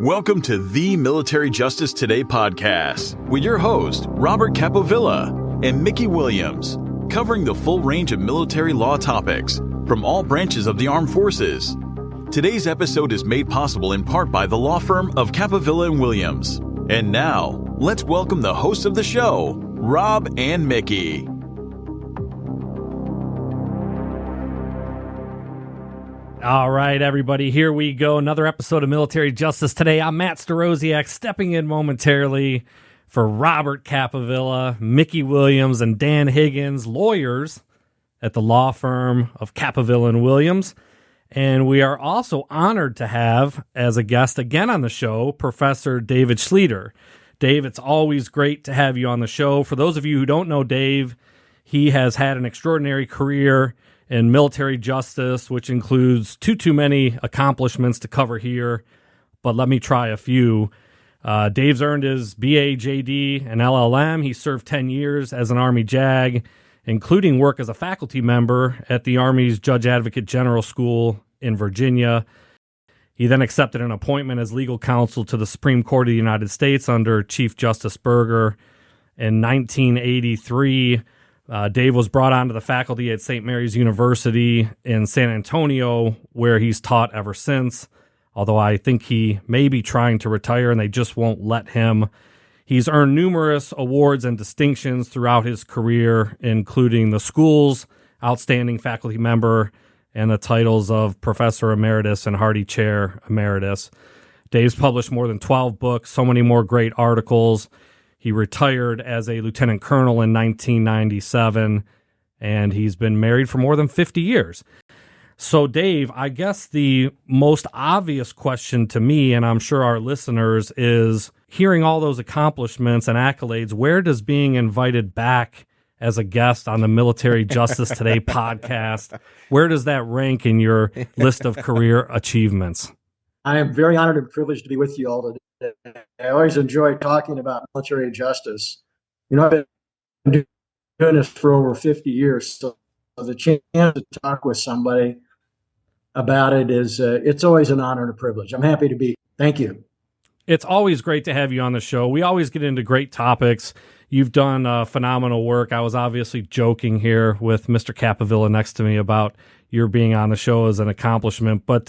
Welcome to the Military Justice Today podcast with your host, Robert Capovilla and Mickey Williams, covering the full range of military law topics from all branches of the armed forces. Today's episode is made possible in part by the law firm of Capovilla and Williams. And now, let's welcome the hosts of the show, Rob and Mickey. All right, everybody, here we go. Another episode of Military Justice Today. I'm Matt Starosiak, stepping in momentarily for Robert Capovilla, Mickey Williams, and Dan Higgins, lawyers at the law firm of Capovilla and Williams. And we are also honored to have, as a guest again on the show, Professor David Schlueter. Dave, it's always great to have you on the show. For those of you who don't know Dave, he has had an extraordinary career in military justice, which includes too many accomplishments to cover here, but let me try a few. Dave's earned his BA, JD, and LLM. He served 10 years as an Army JAG, including work as a faculty member at the Army's Judge Advocate General School in Virginia. He then accepted an appointment as legal counsel to the Supreme Court of the United States under Chief Justice Burger. In 1983, Dave was brought onto the faculty at St. Mary's University in San Antonio, where he's taught ever since, although I think he may be trying to retire and they just won't let him. He's earned numerous awards and distinctions throughout his career, including the school's Outstanding Faculty Member and the titles of Professor Emeritus and Hardy Chair Emeritus. Dave's published more than 12 books, so many more great articles. He retired as a lieutenant colonel in 1997, and he's been married for more than 50 years. So, Dave, I guess the most obvious question to me, and I'm sure our listeners, is hearing all those accomplishments and accolades, where does being invited back as a guest on the Military Justice Today podcast, where does that rank in your list of career achievements? I am very honored and privileged to be with you all today. I always enjoy talking about military justice. You know, I've been doing this for over 50 years, so the chance to talk with somebody about it is, it's always an honor and a privilege. I'm happy to be. Thank you. It's always great to have you on the show. We always get into great topics. You've done phenomenal work. I was obviously joking here with Mr. Capovilla next to me about your being on the show as an accomplishment, but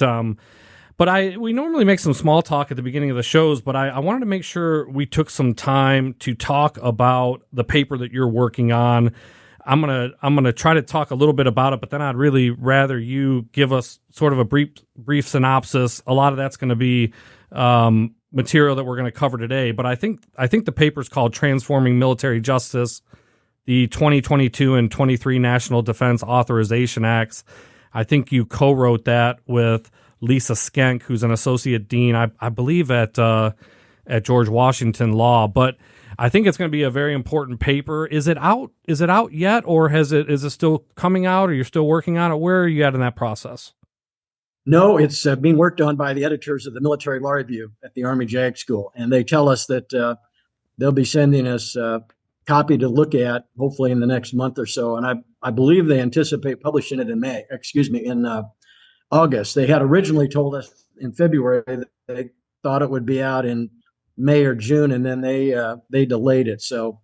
we normally make some small talk at the beginning of the shows, but I wanted to make sure we took some time to talk about the paper that you're working on. I'm gonna try to talk a little bit about it, but then I'd really rather you give us sort of a brief synopsis. A lot of that's going to be material that we're going to cover today, but I think the paper's called Transforming Military Justice, the 2022 and 23 National Defense Authorization Acts. I think you co-wrote that with Lisa Skenk, who's an associate dean, I believe, at George Washington Law. But I think it's going to be a very important paper. Is it out? Is it out yet, or is it still coming out, or you're still working on it? Where are you at in that process? No, it's being worked on by the editors of the Military Law Review at the Army JAG School, and they tell us that they'll be sending us a copy to look at, hopefully in the next month or so. And I believe they anticipate publishing it in August. They had originally told us in February that they thought it would be out in May or June, and then they delayed it. So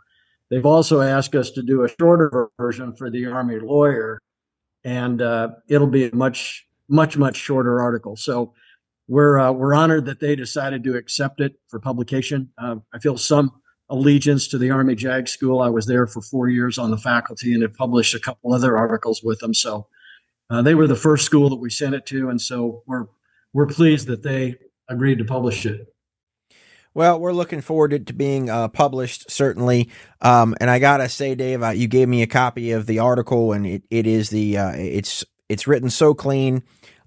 they've also asked us to do a shorter version for the Army lawyer, and it'll be a much shorter article. So we're honored that they decided to accept it for publication. I feel some allegiance to the Army JAG School. I was there for 4 years on the faculty and have published a couple other articles with them. So they were the first school that we sent it to, and so we're pleased that they agreed to publish it. Well, we're looking forward to it being published, certainly. And I gotta say, Dave, you gave me a copy of the article, and it is it's written so clean.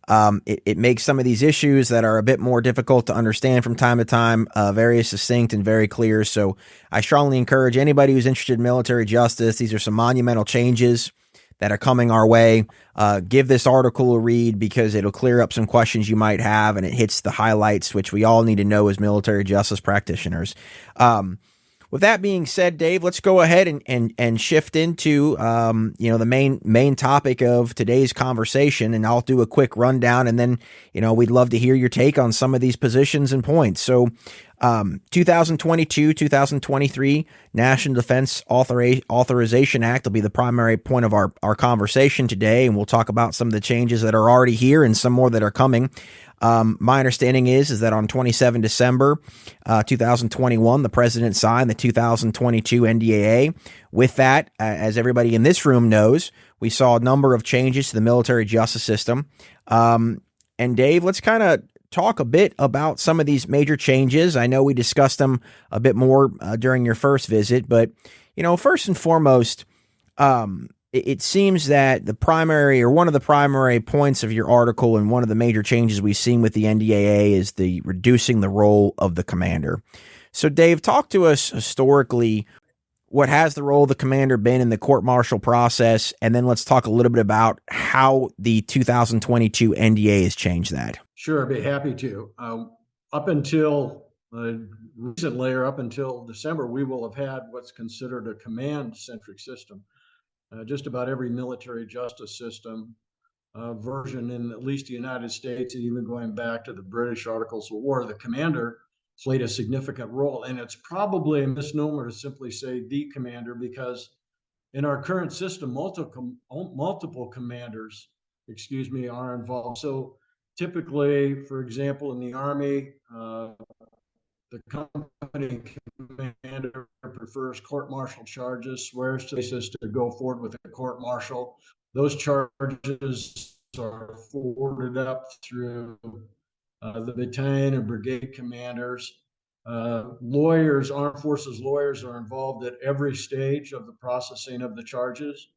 It makes some of these issues that are a bit more difficult to understand from time to time very succinct and very clear. So I strongly encourage anybody who's interested in military justice. These are some monumental changes that are coming our way. Give this article a read, because it'll clear up some questions you might have, and it hits the highlights, which we all need to know as military justice practitioners. with that being said, Dave, let's go ahead and shift into the main topic of today's conversation, and I'll do a quick rundown, and then we'd love to hear your take on some of these positions and points. So 2022, 2023 National Defense Authorization Act will be the primary point of our conversation today, and we'll talk about some of the changes that are already here and some more that are coming. My understanding is that on 27 December 2021, the president signed the 2022 NDAA. With that, as everybody in this room knows, we saw a number of changes to the military justice system. And Dave, let's kind of talk a bit about some of these major changes. I know we discussed them a bit more during your first visit, but first and foremost, it seems that the primary or one of the primary points of your article and one of the major changes we've seen with the NDAA is the reducing the role of the commander. So Dave, talk to us historically, what has the role of the commander been in the court-martial process? And then let's talk a little bit about how the 2022 NDAA has changed that. Sure, I'd be happy to. Up until recently, or up until December, we will have had what's considered a command-centric system. Just about every military justice system version in at least the United States, and even going back to the British Articles of War, the commander played a significant role. And it's probably a misnomer to simply say the commander, because in our current system, multiple commanders, are involved. So typically, for example, in the Army, the company commander prefers court-martial charges, swears to the basis to go forward with a court-martial. Those charges are forwarded up through the battalion and brigade commanders. Lawyers, armed forces lawyers, are involved at every stage of the processing of the charges.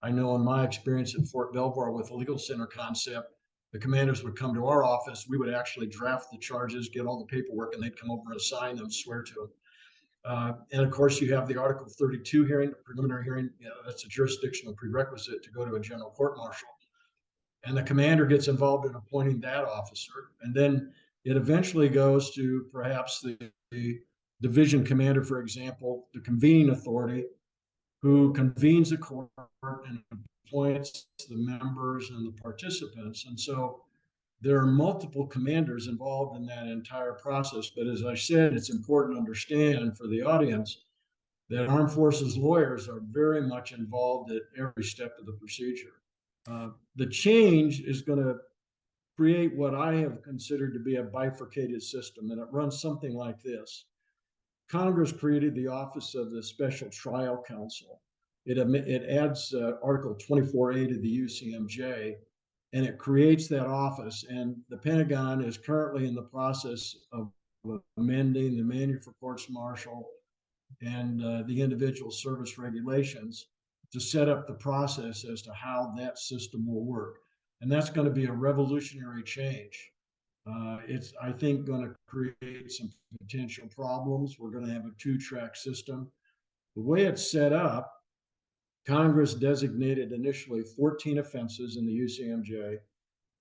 I know in my experience at Fort Belvoir with the legal center concept, the commanders would come to our office. We would actually draft the charges, get all the paperwork, and they'd come over and sign them, swear to them. And of course, you have the Article 32 hearing, the preliminary hearing. That's a jurisdictional prerequisite to go to a general court martial. And the commander gets involved in appointing that officer. And then it eventually goes to perhaps the division commander, for example, the convening authority, who convenes a court and appoints the members and the participants. And so there are multiple commanders involved in that entire process. But as I said, it's important to understand for the audience that armed forces lawyers are very much involved at every step of the procedure. The change is going to create what I have considered to be a bifurcated system, and it runs something like this. Congress created the Office of the Special Trial Counsel. It adds Article 24A to the UCMJ, and it creates that office. And the Pentagon is currently in the process of amending the Manual for Courts Martial and the individual service regulations to set up the process as to how that system will work. And that's going to be a revolutionary change. It's, I think, going to create some potential problems. We're going to have a two-track system. The way it's set up, Congress designated initially 14 offenses in the UCMJ,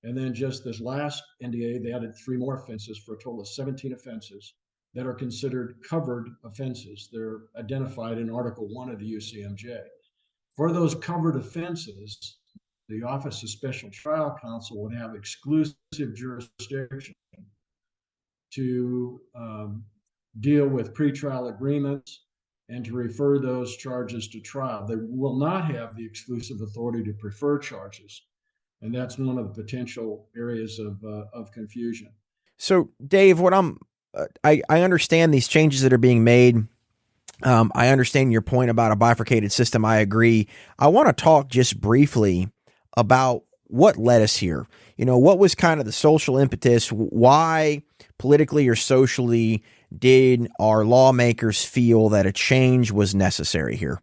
and then just this last NDA, they added 3 more offenses for a total of 17 offenses that are considered covered offenses. They're identified in Article 1 of the UCMJ. For those covered offenses, the Office of Special Trial Counsel would have exclusive jurisdiction to deal with pretrial agreements and to refer those charges to trial. They will not have the exclusive authority to prefer charges. And that's one of the potential areas of confusion. So, Dave, what I understand these changes that are being made. I understand your point about a bifurcated system. I agree. I want to talk just briefly about what led us here. What was kind of the social impetus? Why politically or socially did our lawmakers feel that a change was necessary here?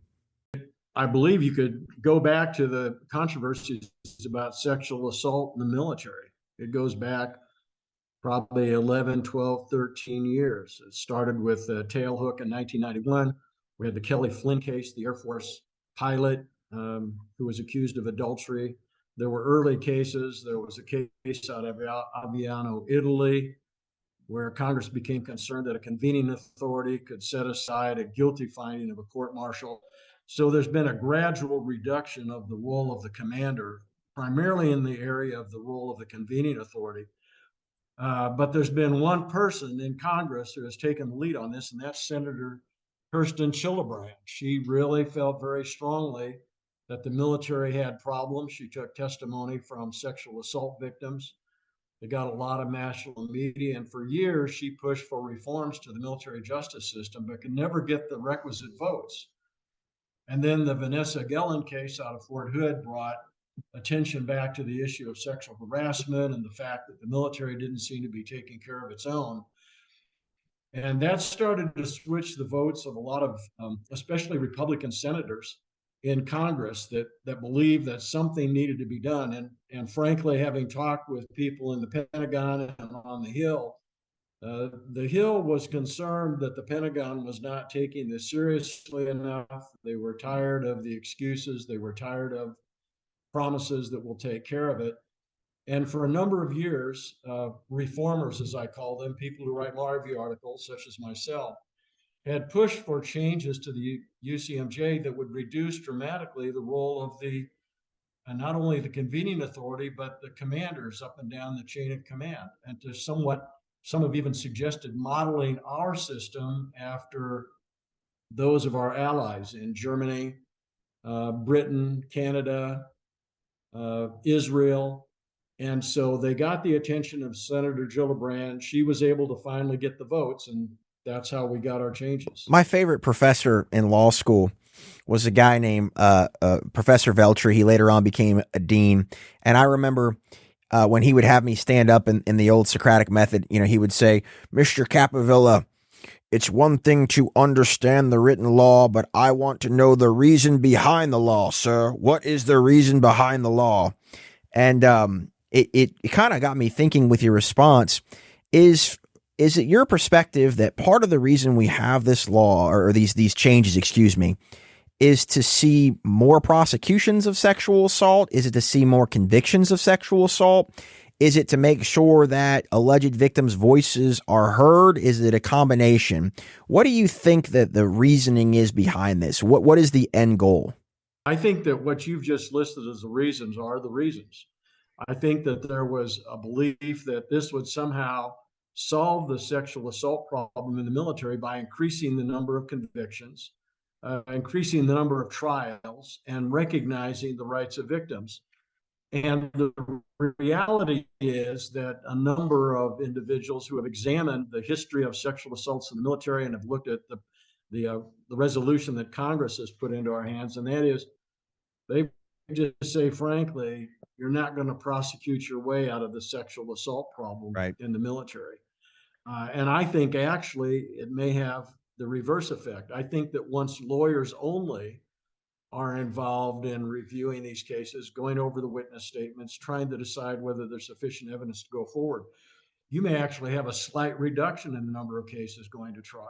I believe you could go back to the controversies about sexual assault in the military. It goes back probably 11, 12, 13 years. It started with Tailhook in 1991. We had the Kelly Flynn case, the Air Force pilot who was accused of adultery. There were early cases. There was a case out of Aviano, Italy. where Congress became concerned that a convening authority could set aside a guilty finding of a court-martial. So there's been a gradual reduction of the role of the commander, primarily in the area of the role of the convening authority. But there's been one person in Congress who has taken the lead on this, and that's Senator Kirsten Gillibrand. She really felt very strongly that the military had problems. She took testimony from sexual assault victims. They got a lot of national media, and for years she pushed for reforms to the military justice system, but could never get the requisite votes. And then the Vanessa Guillen case out of Fort Hood brought attention back to the issue of sexual harassment and the fact that the military didn't seem to be taking care of its own. And that started to switch the votes of a lot of, especially Republican senators in Congress that believed that something needed to be done. And frankly, having talked with people in the Pentagon and on the Hill was concerned that the Pentagon was not taking this seriously enough. They were tired of the excuses. They were tired of promises that will take care of it. And for a number of years, reformers, as I call them, people who write law review articles, such as myself, had pushed for changes to the UCMJ that would reduce dramatically the role of not only the convening authority, but the commanders up and down the chain of command, and to some have even suggested modeling our system after those of our allies in Germany, Britain, Canada, Israel. And so they got the attention of Senator Gillibrand. She was able to finally get the votes, and that's how we got our changes. My favorite professor in law school was a guy named Professor Veltri. He later on became a dean. And I remember when he would have me stand up in the old Socratic method, he would say, "Mr. Capavilla, it's one thing to understand the written law, but I want to know the reason behind the law, sir. What is the reason behind the law?" And it kind of got me thinking with your response. Is it your perspective that part of the reason we have this law or these changes, is to see more prosecutions of sexual assault? Is it to see more convictions of sexual assault? Is it to make sure that alleged victims' voices are heard? Is it a combination? What do you think that the reasoning is behind this? What is the end goal? I think that what you've just listed as the reasons are the reasons. I think that there was a belief that this would somehow solve the sexual assault problem in the military by increasing the number of convictions, increasing the number of trials, and recognizing the rights of victims. And the reality is that a number of individuals who have examined the history of sexual assaults in the military and have looked at the resolution that Congress has put into our hands, and that is, they just say, frankly, you're not going to prosecute your way out of the sexual assault problem in the military. And I think actually it may have the reverse effect. I think that once lawyers only are involved in reviewing these cases, going over the witness statements, trying to decide whether there's sufficient evidence to go forward, you may actually have a slight reduction in the number of cases going to trial.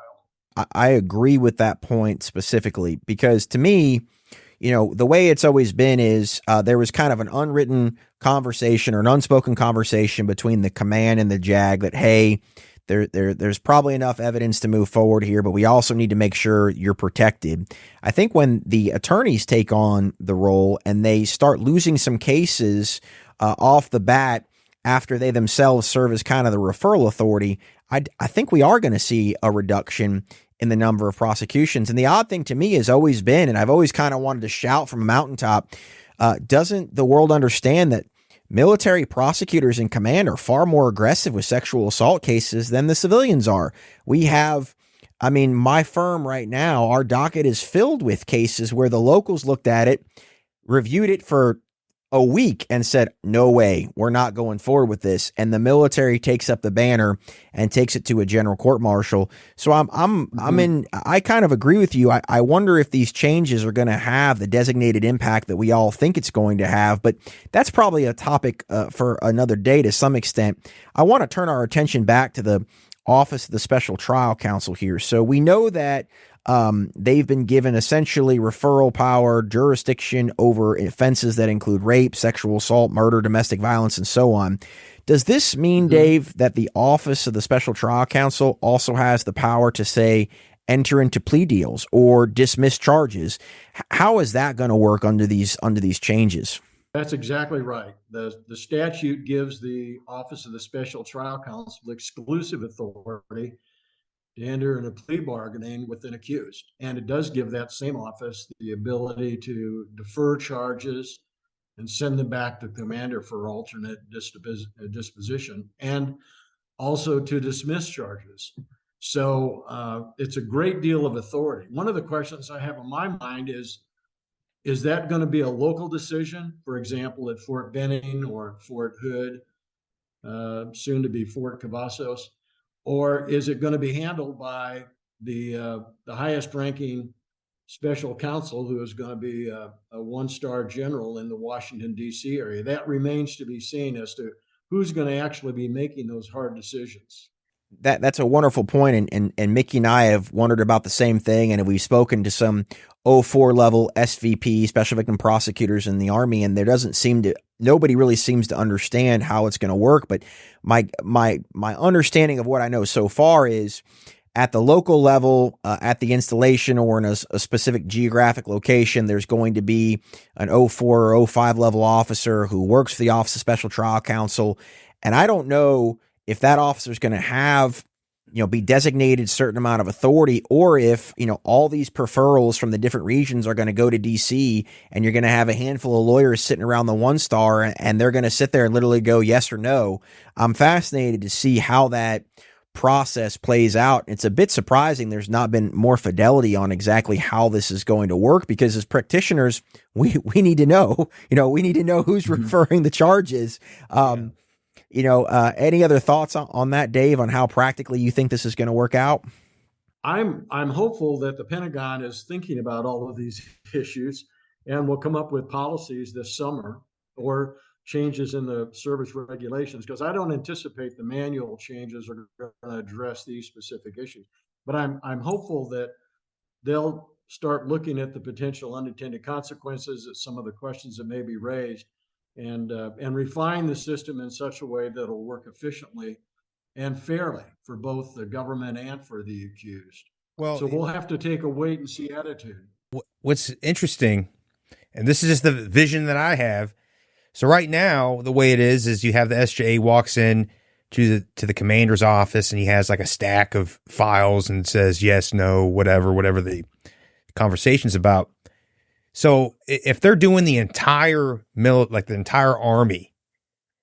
I agree with that point specifically, because to me, the way it's always been is there was kind of an unwritten conversation or an unspoken conversation between the command and the JAG that, hey, there's probably enough evidence to move forward here, but we also need to make sure you're protected. I think when the attorneys take on the role and they start losing some cases off the bat after they themselves serve as kind of the referral authority, I think we are going to see a reduction in the number of prosecutions. And the odd thing to me has always been, and I've always kind of wanted to shout from a mountaintop, doesn't the world understand that military prosecutors in command are far more aggressive with sexual assault cases than the civilians are? We have, my firm right now, our docket is filled with cases where the locals looked at it, reviewed it for a week and said, no way, we're not going forward with this. And the military takes up the banner and takes it to a general court martial. So I kind of agree with you. I wonder if these changes are going to have the designated impact that we all think it's going to have, but that's probably a topic for another day to some extent. I want to turn our attention back to the Office of the Special Trial Counsel here. So we know that they've been given essentially referral power, jurisdiction over offenses that include rape, sexual assault, murder, domestic violence, and so on. Does this mean, Dave, that the Office of the Special Trial Counsel also has the power to, say, enter into plea deals or dismiss charges? How is that going to work under these changes? That's exactly right. The statute gives the Office of the Special Trial Counsel exclusive authority to enter in a plea bargaining with an accused. And it does give that same office the ability to defer charges and send them back to the commander for alternate disposition, and also to dismiss charges. So it's a great deal of authority. One of the questions I have in my mind is that going to be a local decision, for example, at Fort Benning or Fort Hood, soon to be Fort Cavazos, or is it going to be handled by the highest ranking special counsel, who is going to be a one-star general in the Washington, D.C. area? That remains to be seen as to who's going to actually be making those hard decisions. That's a wonderful point, and Mickey and I have wondered about the same thing, and we've spoken to some 04 level SVP, special victim prosecutors in the Army, and nobody really seems to understand how it's going to work. But my understanding of what I know so far is, at the local level, at the installation or in a specific geographic location, there's going to be an 04 or 05 level officer who works for the Office of Special Trial Counsel, and I don't know if that officer is going to have, be designated a certain amount of authority, or if, all these referrals from the different regions are going to go to DC, and you're going to have a handful of lawyers sitting around the one star, and they're going to sit there and literally go yes or no. I'm fascinated to see how that process plays out. It's a bit surprising there's not been more fidelity on exactly how this is going to work, because as practitioners, we need to know, we need to know who's referring the charges. Any other thoughts on that, Dave, on how practically you think this is going to work out? I'm hopeful that the Pentagon is thinking about all of these issues and will come up with policies this summer or changes in the service regulations, because I don't anticipate the manual changes are going to address these specific issues. But I'm hopeful that they'll start looking at the potential unintended consequences of some of the questions that may be raised, and refine the system in such a way that it'll work efficiently and fairly for both the government and for the accused. Well, so we'll have to take a wait and see attitude. What's interesting, and this is just the vision that I have. So right now, the way it is you have the SJA walks in to the commander's office, and he has like a stack of files and says yes, no, whatever the conversation's about. So if they're doing the entire the entire Army,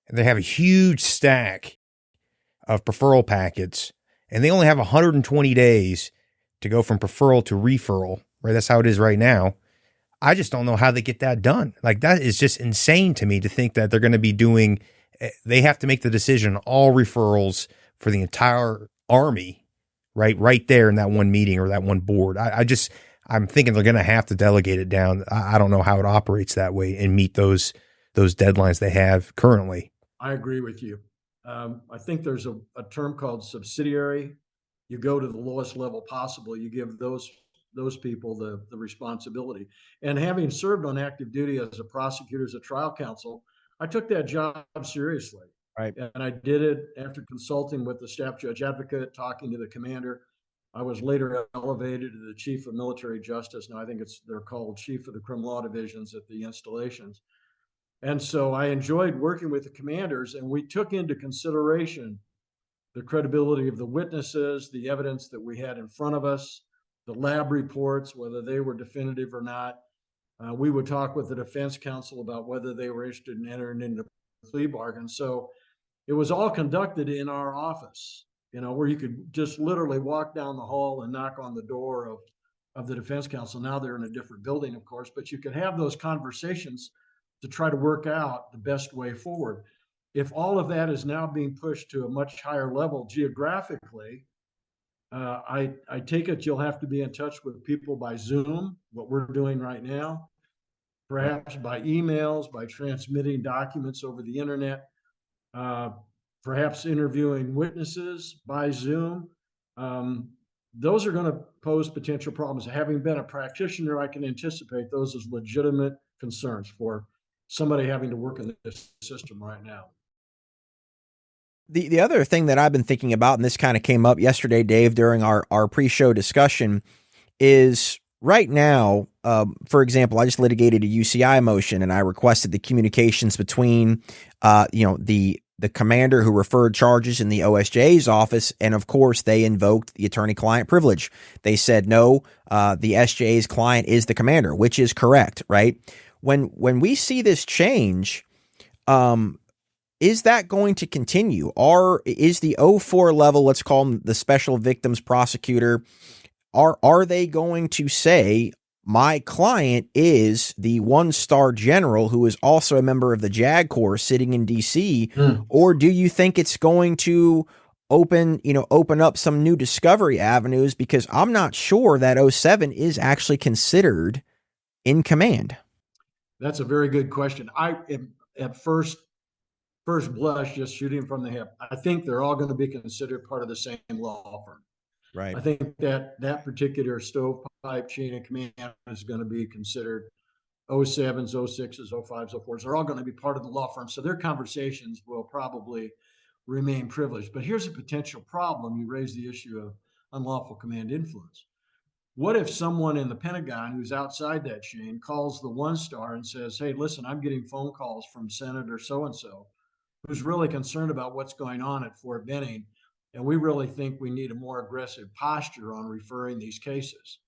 and they have a huge stack of referral packets, and they only have 120 days to go from referral to referral, right? That's how it is right now. I just don't know how they get that done. Like, that is just insane to me, to think that they're going to be they have to make the decision on all referrals for the entire Army, right there in that one meeting or that one board. I'm thinking they're going to have to delegate it down. I don't know how it operates that way and meet those deadlines they have currently. I agree with you. I think there's a term called subsidiary. You go to the lowest level possible. You give those people the responsibility. And having served on active duty as a prosecutor, as a trial counsel, I took that job seriously. Right. And I did it after consulting with the staff judge advocate, talking to the commander. I was later elevated to the chief of military justice. Now I think they're called chief of the criminal law divisions at the installations. And so I enjoyed working with the commanders, and we took into consideration the credibility of the witnesses, the evidence that we had in front of us, the lab reports, whether they were definitive or not. We would talk with the defense counsel about whether they were interested in entering into a plea bargain. So it was all conducted in our office, where you could just literally walk down the hall and knock on the door of the defense counsel. Now they're in a different building, of course, but you could have those conversations to try to work out the best way forward. If all of that is now being pushed to a much higher level geographically, I take it you'll have to be in touch with people by Zoom, what we're doing right now, perhaps by emails, by transmitting documents over the internet. perhaps interviewing witnesses by Zoom. Those are going to pose potential problems. Having been a practitioner, I can anticipate those as legitimate concerns for somebody having to work in this system right now. The other thing that I've been thinking about, and this kind of came up yesterday, Dave, during our pre-show discussion, is right now, for example, I just litigated a UCI motion, and I requested the communications between, the commander who referred charges in the OSJ's office, and of course they invoked the attorney-client privilege. They said, no, the SJA's client is the commander, which is correct, right? When we see this change, is that going to continue? Or is the 04 level, let's call them the special victims prosecutor, are they going to say, my client is the 1-star general who is also a member of the JAG Corps sitting in DC? Or do you think it's going to open up some new discovery avenues? Because I'm not sure that 07 is actually considered in command. That's a very good question. I am, at first blush, just shooting from the hip, I think they're all going to be considered part of the same law firm. Right. I think that particular stovepipe chain of command is going to be considered 07s, 06s, 05s, 04s. They're all going to be part of the law firm. So their conversations will probably remain privileged. But here's a potential problem. You raise the issue of unlawful command influence. What if someone in the Pentagon who's outside that chain calls the 1-star and says, hey, listen, I'm getting phone calls from Senator so-and-so who's really concerned about what's going on at Fort Benning, and we really think we need a more aggressive posture on referring these cases.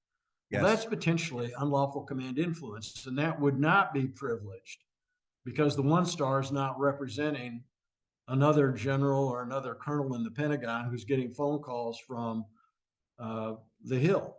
Yes. Well, that's potentially unlawful command influence, and that would not be privileged because the 1-star is not representing another general or another colonel in the Pentagon who's getting phone calls from the Hill.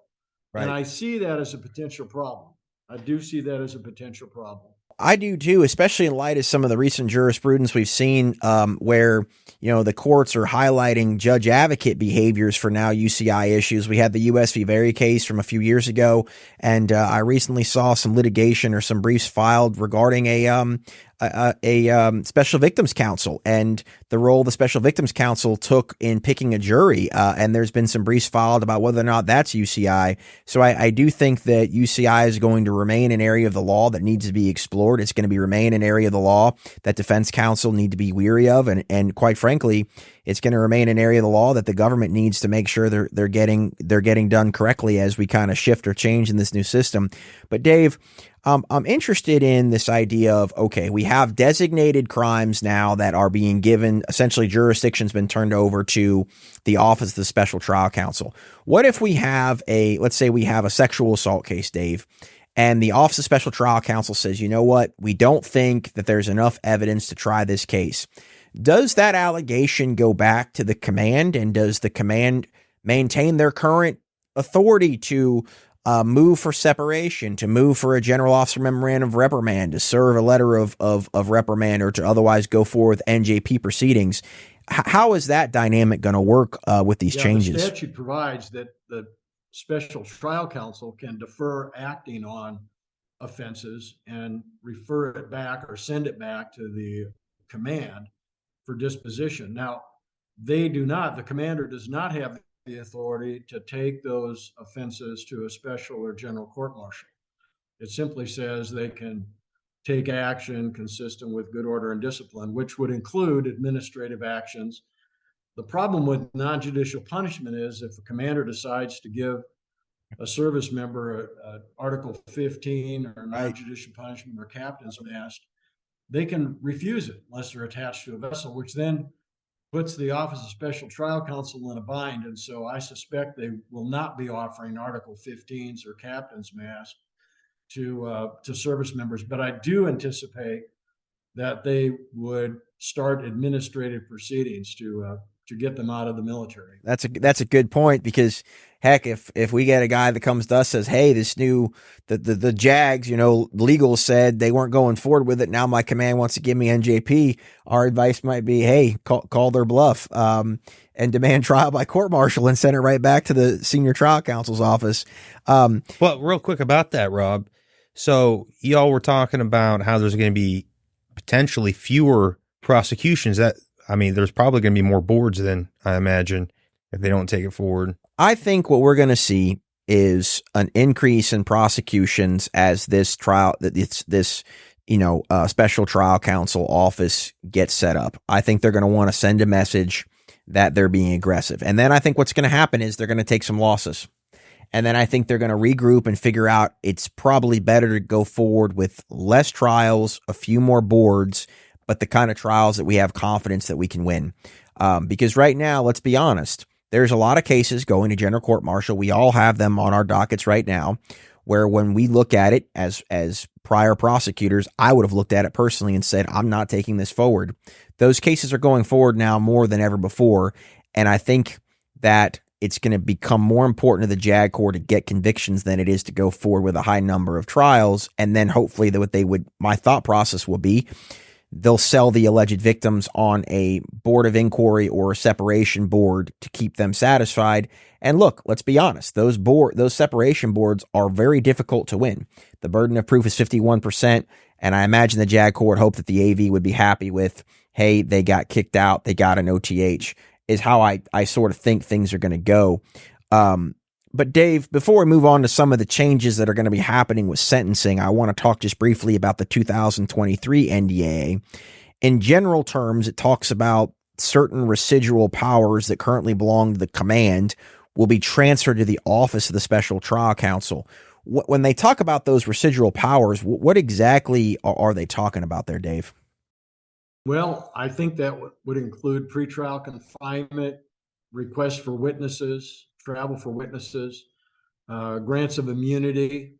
Right. And I see that as a potential problem. I do see that as a potential problem. I do too, especially in light of some of the recent jurisprudence we've seen, where, the courts are highlighting judge advocate behaviors for now UCI issues. We had the US v. Very case from a few years ago, and I recently saw some litigation or some briefs filed regarding a special victims counsel and the role the special victims counsel took in picking a jury. And there's been some briefs filed about whether or not that's UCI. So I do think that UCI is going to remain an area of the law that needs to be explored. It's going to remain an area of the law that defense counsel need to be weary of. And quite frankly, it's going to remain an area of the law that the government needs to make sure they're getting done correctly as we kind of shift or change in this new system. But Dave, I'm interested in this idea of, okay, we have designated crimes now that are being given, essentially jurisdiction's been turned over to the Office of the Special Trial Counsel. What if we have let's say we have a sexual assault case, Dave, and the Office of Special Trial Counsel says, you know what, we don't think that there's enough evidence to try this case. Does that allegation go back to the command, and does the command maintain their current authority to move for separation, to move for a general officer memorandum of reprimand, to serve a letter of reprimand, or to otherwise go forward with NJP proceedings? How is that dynamic going to work with these changes? The statute provides that the Special Trial Counsel can defer acting on offenses and refer it back or send it back to the command for disposition. Now, the commander does not have the authority to take those offenses to a special or general court-martial. It simply says they can take action consistent with good order and discipline, which would include administrative actions. The problem with non-judicial punishment is if a commander decides to give a service member a Article 15 or non-judicial punishment or captain's mast, they can refuse it unless they're attached to a vessel, which then puts the Office of Special Trial Counsel in a bind. And so I suspect they will not be offering Article 15s or captain's mast to service members. But I do anticipate that they would start administrative proceedings to get them out of the military. That's a good point, because heck, if we get a guy that comes to us says, hey, this new the JAGs, legal said they weren't going forward with it, now my command wants to give me NJP, our advice might be, hey, call their bluff and demand trial by court martial and send it right back to the senior trial counsel's office. Well, real quick about that, Rob. So y'all were talking about how there's going to be potentially fewer prosecutions. That I mean, there's probably going to be more boards then, I imagine, if they don't take it forward. I think what we're going to see is an increase in prosecutions as this special trial counsel office gets set up. I think they're going to want to send a message that they're being aggressive. And then I think what's going to happen is they're going to take some losses. And then I think they're going to regroup and figure out it's probably better to go forward with less trials, a few more boards, but the kind of trials that we have confidence that we can win. Because right now, let's be honest, there's a lot of cases going to general court martial. We all have them on our dockets right now, where when we look at it as prior prosecutors, I would have looked at it personally and said, I'm not taking this forward. Those cases are going forward now more than ever before. And I think that it's going to become more important to the JAG Corps to get convictions than it is to go forward with a high number of trials. And then hopefully my thought process will be, they'll sell the alleged victims on a board of inquiry or a separation board to keep them satisfied. And look, let's be honest, those separation boards are very difficult to win. The burden of proof is 51%. And I imagine the JAG Corps would hope that the AV would be happy with, hey, they got kicked out, they got an OTH, is how I sort of think things are going to go. But Dave, before we move on to some of the changes that are going to be happening with sentencing, I want to talk just briefly about the 2023 NDAA. In general terms, it talks about certain residual powers that currently belong to the command will be transferred to the office of the Special Trial Counsel. When they talk about those residual powers, what exactly are they talking about there, Dave? Well, I think that would include pretrial confinement, requests for witnesses, travel for witnesses, grants of immunity,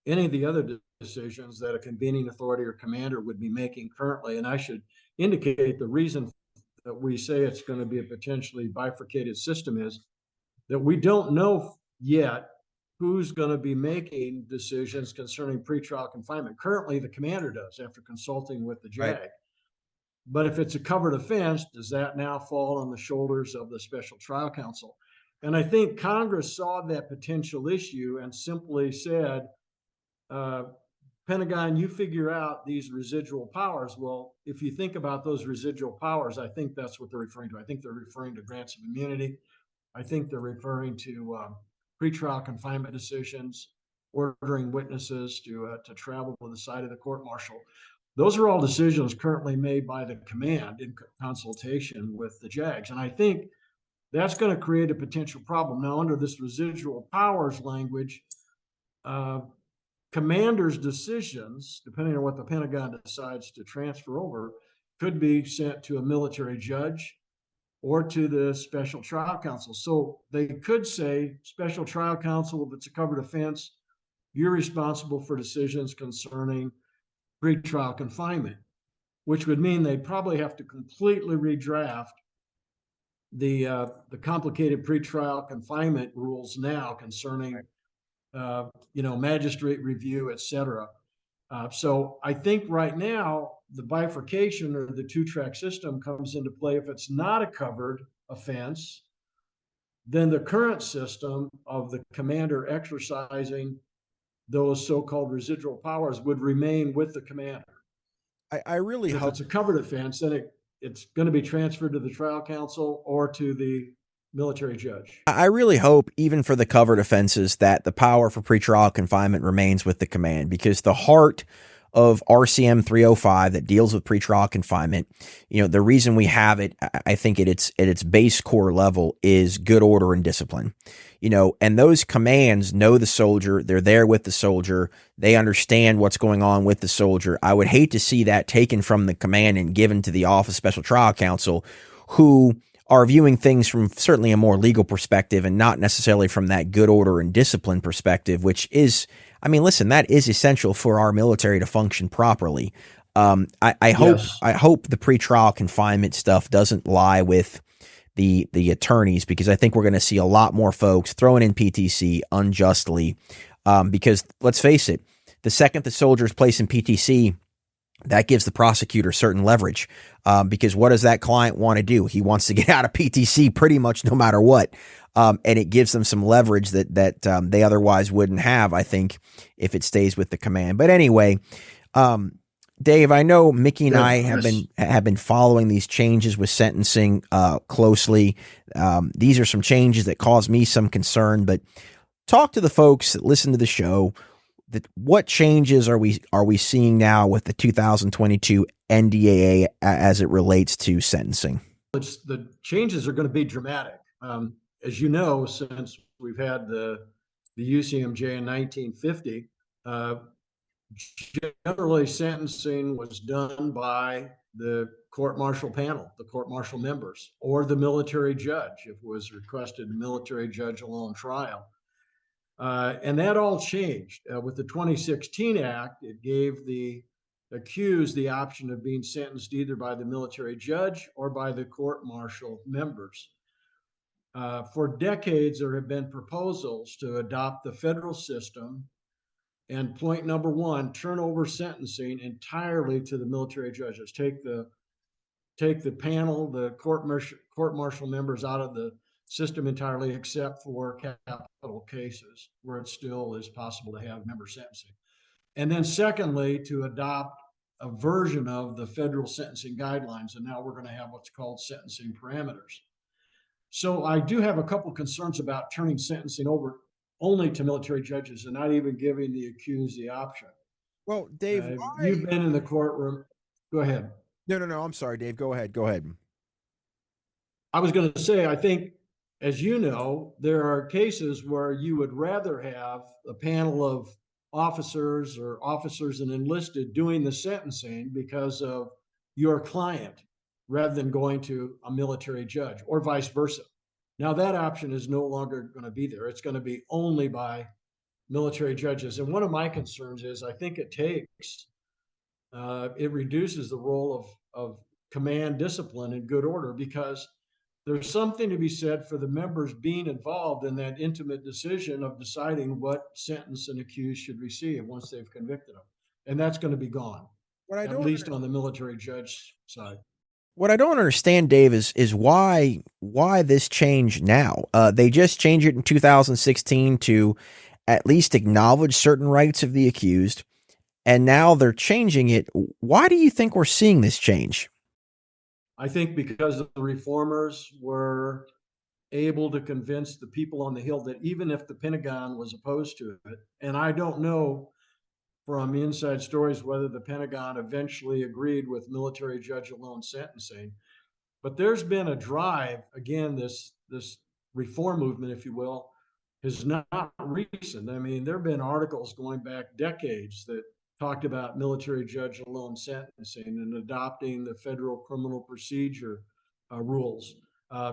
any of the other decisions that a convening authority or commander would be making currently. And I should indicate the reason that we say it's going to be a potentially bifurcated system is that we don't know yet who's going to be making decisions concerning pretrial confinement. Currently, the commander does after consulting with the JAG. Right. But if it's a covered offense, does that now fall on the shoulders of the Special Trial Counsel? And I think Congress saw that potential issue and simply said, Pentagon, you figure out these residual powers. Well, if you think about those residual powers, I think that's what they're referring to. I think they're referring to grants of immunity. I think they're referring to pretrial confinement decisions, ordering witnesses to travel to the site of the court martial. Those are all decisions currently made by the command in consultation with the JAGs. And I think that's going to create a potential problem. Now, under this residual powers language, commanders' decisions, depending on what the Pentagon decides to transfer over, could be sent to a military judge or to the Special Trial Counsel. So they could say, Special Trial Counsel, if it's a covered offense, you're responsible for decisions concerning pretrial confinement, which would mean they'd probably have to completely redraft the complicated pretrial confinement rules now concerning, magistrate review, et cetera. So I think right now the bifurcation or the two-track system comes into play. If it's not a covered offense, then the current system of the commander exercising those so-called residual powers would remain with the commander. I really hope it's a covered offense, then it's going to be transferred to the trial counsel or to the military judge. I really hope, even for the covered offenses, that the power for pretrial confinement remains with the command, because the heart of RCM 305 that deals with pretrial confinement, the reason we have it, I think at its base core level, is good order and discipline. And those commands know the soldier, they're there with the soldier, they understand what's going on with the soldier. I would hate to see that taken from the command and given to the Office of Special Trial Counsel, who are viewing things from certainly a more legal perspective and not necessarily from that good order and discipline perspective, which is, that is essential for our military to function properly. I hope the pretrial confinement stuff doesn't lie with the attorneys, because I think we're going to see a lot more folks throwing in PTC unjustly. Because let's face it, the second the soldier is placed in PTC, that gives the prosecutor certain leverage, because what does that client want to do? He wants to get out of PTC pretty much no matter what. And it gives them some leverage that they otherwise wouldn't have, I think, if it stays with the command. But anyway, Dave, I know Mickey and Good. I have been following these changes with sentencing closely. These are some changes that cause me some concern, but talk to the folks that listen to the show. What changes are we seeing now with the 2022 NDAA as it relates to sentencing? The changes are going to be dramatic. As you know, since we've had the UCMJ in 1950, generally sentencing was done by the court-martial panel, the court-martial members, or the military judge if it was requested military judge alone trial. And that all changed. With the 2016 Act, it gave the accused the option of being sentenced either by the military judge or by the court-martial members. For decades, there have been proposals to adopt the federal system. And point number one, turn over sentencing entirely to the military judges. Take the panel, the court-martial members out of the system entirely, except for capital cases where it still is possible to have member sentencing. And then secondly, to adopt a version of the federal sentencing guidelines. And now we're going to have what's called sentencing parameters. So I do have a couple concerns about turning sentencing over only to military judges and not even giving the accused the option. Well, Dave, you've been in the courtroom. Go ahead. No. I'm sorry, Dave. Go ahead. I was going to say, I think, as you know, there are cases where you would rather have a panel of officers or officers and enlisted doing the sentencing because of your client rather than going to a military judge or vice versa. Now that option is no longer going to be there. It's going to be only by military judges. And one of my concerns is I think it reduces the role of command discipline and good order, because there's something to be said for the members being involved in that intimate decision of deciding what sentence an accused should receive once they've convicted them. And that's going to be gone, at least on the military judge side. What I don't understand, Dave, is why this change now? They just changed it in 2016 to at least acknowledge certain rights of the accused, and now they're changing it. Why do you think we're seeing this change? I think because the reformers were able to convince the people on the Hill that even if the Pentagon was opposed to it, and I don't know from inside stories whether the Pentagon eventually agreed with military judge alone sentencing, but there's been a drive, again, this reform movement, if you will, is not recent. I mean, there have been articles going back decades that talked about military judge alone sentencing and adopting the federal criminal procedure rules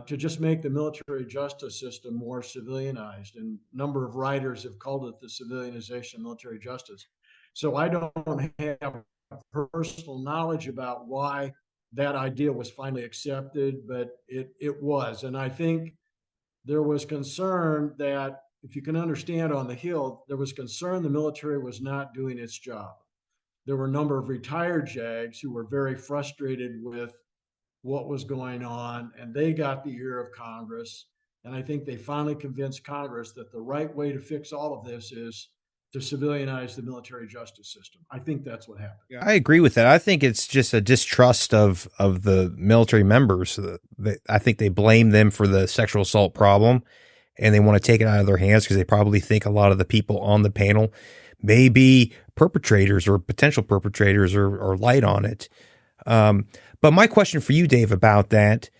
to just make the military justice system more civilianized. And a number of writers have called it the civilianization of military justice. So I don't have personal knowledge about why that idea was finally accepted, but it was. And I think there was concern that, if you can understand on the Hill, there was concern the military was not doing its job. There were a number of retired JAGs who were very frustrated with what was going on, and they got the ear of Congress. And I think they finally convinced Congress that the right way to fix all of this is to civilianize the military justice system. I think that's what happened. Yeah, I agree with that. I think it's just a distrust of the military members. I think they blame them for the sexual assault problem, and they want to take it out of their hands because they probably think a lot of the people on the panel may be perpetrators or potential perpetrators or light on it. But my question for you, Dave, about that,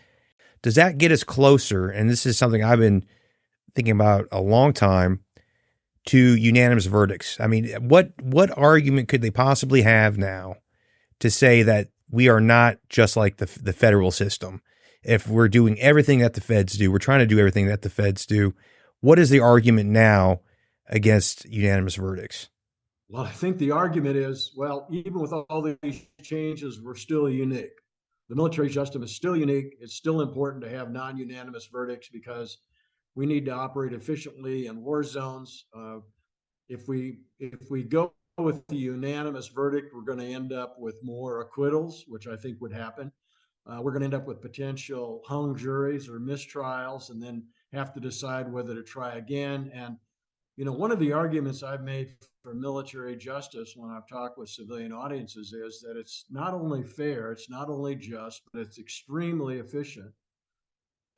does that get us closer? And this is something I've been thinking about a long time, to unanimous verdicts. I mean, what argument could they possibly have now to say that we are not just like the federal system? If we're doing everything that the feds do, we're trying to do everything that the feds do, what is the argument now against unanimous verdicts? Well, I think the argument is, well, even with all these changes, we're still unique. The military system is still unique. It's still important to have non-unanimous verdicts because we need to operate efficiently in war zones. If we go with the unanimous verdict, we're going to end up with more acquittals, which I think would happen. We're going to end up with potential hung juries or mistrials, and then have to decide whether to try again. And One of the arguments I've made for military justice when I've talked with civilian audiences is that it's not only fair, it's not only just, but it's extremely efficient.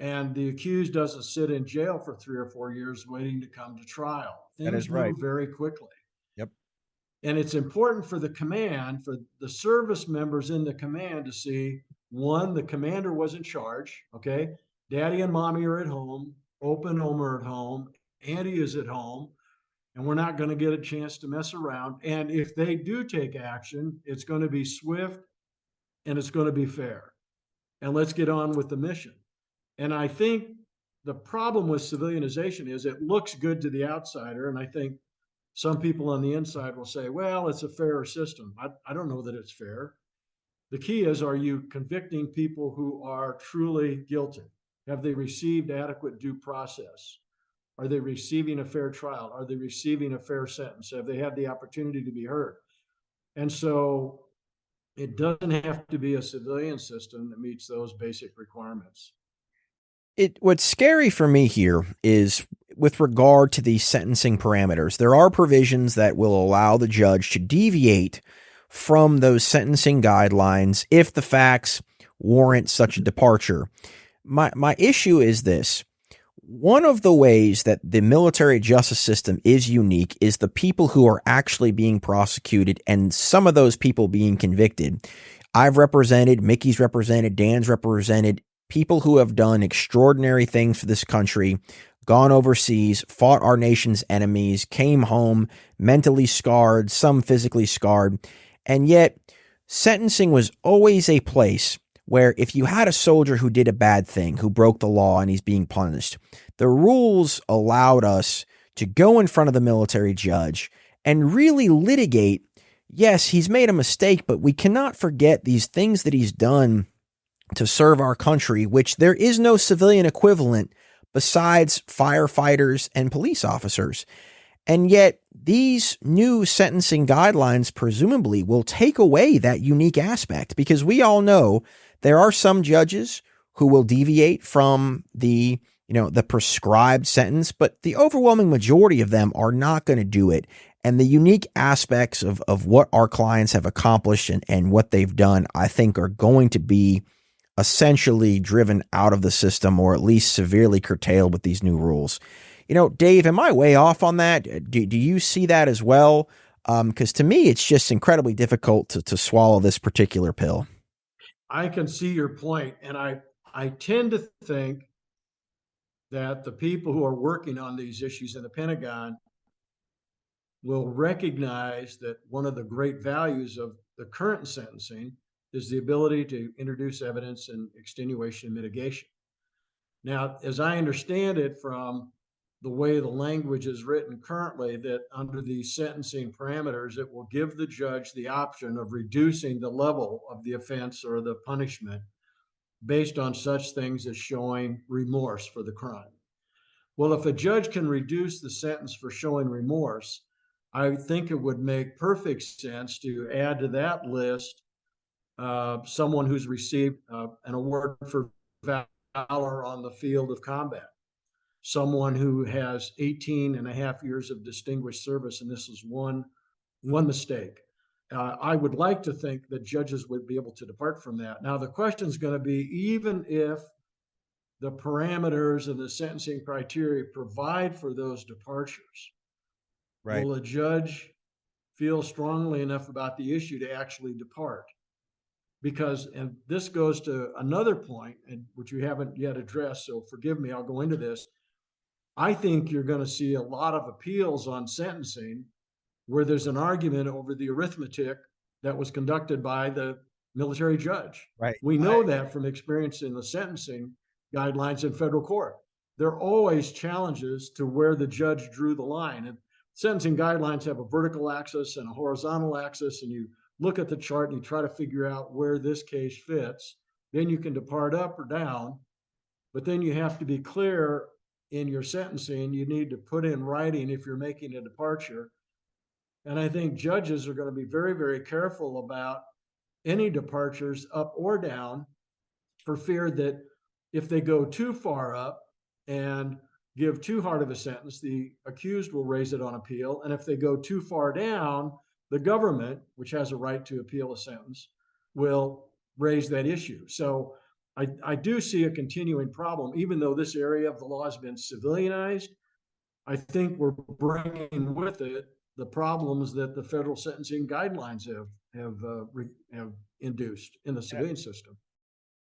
And the accused doesn't sit in jail for 3 or 4 years waiting to come to trial. That is Things right. move very quickly. Yep. And it's important for the command, for the service members in the command to see, one, the commander was in charge, okay? Daddy and mommy are at home, open are at home, Auntie is at home, and we're not going to get a chance to mess around. And if they do take action, it's going to be swift and it's going to be fair. And let's get on with the mission. And I think the problem with civilianization is it looks good to the outsider. And I think some people on the inside will say, well, it's a fairer system. I don't know that it's fair. The key is, are you convicting people who are truly guilty? Have they received adequate due process? Are they receiving a fair trial? Are they receiving a fair sentence? Have they had the opportunity to be heard? And so it doesn't have to be a civilian system that meets those basic requirements. What's scary for me here is with regard to these sentencing parameters, there are provisions that will allow the judge to deviate from those sentencing guidelines if the facts warrant such a departure. My issue is this. One of the ways that the military justice system is unique is the people who are actually being prosecuted and some of those people being convicted. I've represented, Mickey's represented, Dan's represented people who have done extraordinary things for this country, gone overseas, fought our nation's enemies, came home mentally scarred, some physically scarred. And yet sentencing was always a place where if you had a soldier who did a bad thing, who broke the law and he's being punished, the rules allowed us to go in front of the military judge and really litigate. Yes, he's made a mistake, but we cannot forget these things that he's done to serve our country, which there is no civilian equivalent besides firefighters and police officers. And yet these new sentencing guidelines presumably will take away that unique aspect, because we all know there are some judges who will deviate from the prescribed sentence, but the overwhelming majority of them are not going to do it. And the unique aspects of what our clients have accomplished and what they've done, I think, are going to be essentially driven out of the system, or at least severely curtailed with these new rules. Dave, am I way off on that? Do you see that as well? Because to me, it's just incredibly difficult to swallow this particular pill. I can see your point, and I tend to think that the people who are working on these issues in the Pentagon will recognize that one of the great values of the current sentencing is the ability to introduce evidence in extenuation and mitigation. Now, as I understand it from the way the language is written currently, that under the sentencing parameters, it will give the judge the option of reducing the level of the offense or the punishment based on such things as showing remorse for the crime. Well, if a judge can reduce the sentence for showing remorse, I think it would make perfect sense to add to that list someone who's received an award for valor on the field of combat, someone who has 18 and a half years of distinguished service, and this is one mistake. I would like to think that judges would be able to depart from that. Now, the question is going to be, even if the parameters and the sentencing criteria provide for those departures, right, will a judge feel strongly enough about the issue to actually depart? Because, and this goes to another point, and which you haven't yet addressed, so forgive me, I'll go into this. I think you're going to see a lot of appeals on sentencing where there's an argument over the arithmetic that was conducted by the military judge. right. We know that from experience in the sentencing guidelines in federal court. There are always challenges to where the judge drew the line. And sentencing guidelines have a vertical axis and a horizontal axis, and you look at the chart and you try to figure out where this case fits. Then you can depart up or down, but then you have to be clear in your sentencing. You need to put in writing if you're making a departure. And I think judges are going to be very, very careful about any departures up or down, for fear that if they go too far up and give too hard of a sentence, the accused will raise it on appeal. And if they go too far down, the government, which has a right to appeal a sentence, will raise that issue. So I do see a continuing problem, even though this area of the law has been civilianized. I think we're bringing with it the problems that the federal sentencing guidelines have induced in the civilian system.